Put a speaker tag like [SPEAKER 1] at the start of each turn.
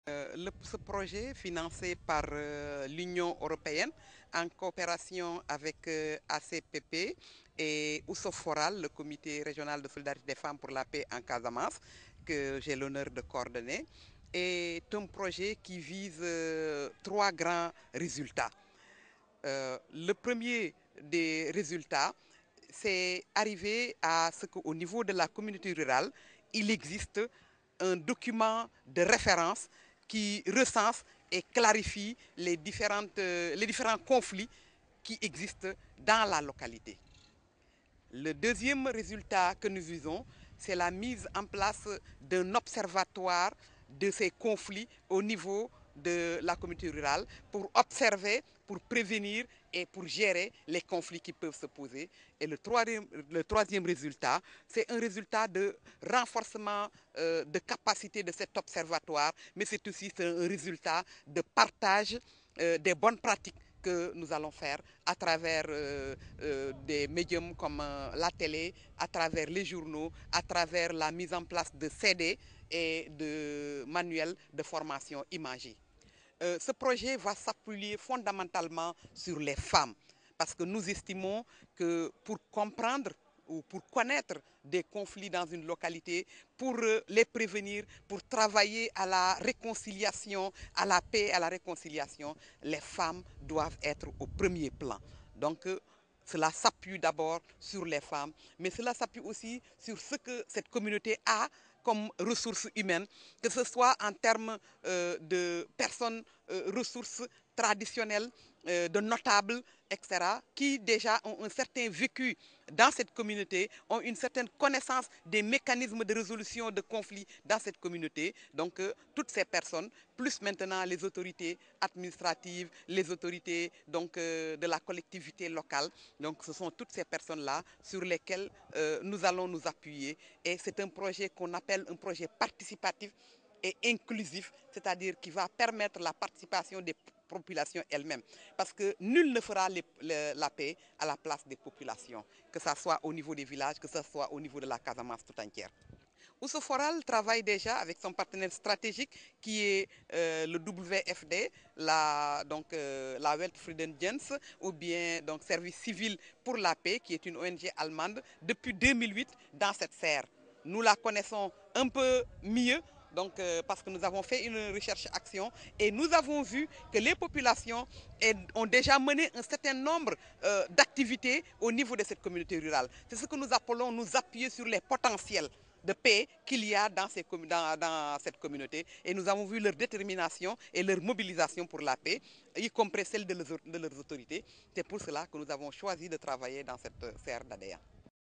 [SPEAKER 1] Ce projet, financé par l'Union européenne en coopération avec ACPP et Foral, le comité régional de solidarité des femmes pour la paix en Casamance, que j'ai l'honneur de coordonner, est un projet qui vise trois grands résultats. Le premier des résultats, c'est arriver à ce qu'au niveau de la communauté rurale, il existe un document de référence qui recense et clarifie les différents conflits qui existent dans la localité. Le deuxième résultat que nous visons, c'est la mise en place d'un observatoire de ces conflits au niveau de la communauté rurale pour observer, pour prévenir et pour gérer les conflits qui peuvent se poser. Et le troisième résultat, c'est un résultat de renforcement de capacité de cet observatoire, mais c'est aussi un résultat de partage des bonnes pratiques que nous allons faire à travers des médiums comme la télé, à travers les journaux, à travers la mise en place de CD et de manuels de formation imagée. Ce projet va s'appuyer fondamentalement sur les femmes parce que nous estimons que pour comprendre ou pour connaître des conflits dans une localité, pour les prévenir, pour travailler à la réconciliation, à la paix, à la réconciliation, les femmes doivent être au premier plan. Donc, cela s'appuie d'abord sur les femmes, mais cela s'appuie aussi sur ce que cette communauté a comme ressources humaines, que ce soit en termes de personnes ressources traditionnelles, de notables, etc., qui déjà ont un certain vécu dans cette communauté, ont une certaine connaissance des mécanismes de résolution de conflits dans cette communauté. Donc, toutes ces personnes, plus maintenant les autorités administratives, les autorités donc, de la collectivité locale. Donc, ce sont toutes ces personnes-là sur lesquelles nous allons nous appuyer. Et c'est un projet qu'on appelle un projet participatif et inclusif, c'est-à-dire qui va permettre la participation des populations elles-mêmes. Parce que nul ne fera la paix à la place des populations, que ce soit au niveau des villages, que ce soit au niveau de la Casamance tout entière. Foral travaille déjà avec son partenaire stratégique qui est le WFD, la Weltfriedensdienst, ou bien donc Service civil pour la paix, qui est une ONG allemande, depuis 2008 dans cette serre. Nous la connaissons un peu mieux donc, parce que nous avons fait une recherche-action et nous avons vu que les populations ont déjà mené un certain nombre d'activités au niveau de cette communauté rurale. C'est ce que nous appelons nous appuyer sur les potentiels de paix qu'il y a dans cette communauté. Et nous avons vu leur détermination et leur mobilisation pour la paix, y compris celle de leurs autorités. C'est pour cela que nous avons choisi de travailler dans cette serre d'ADEA.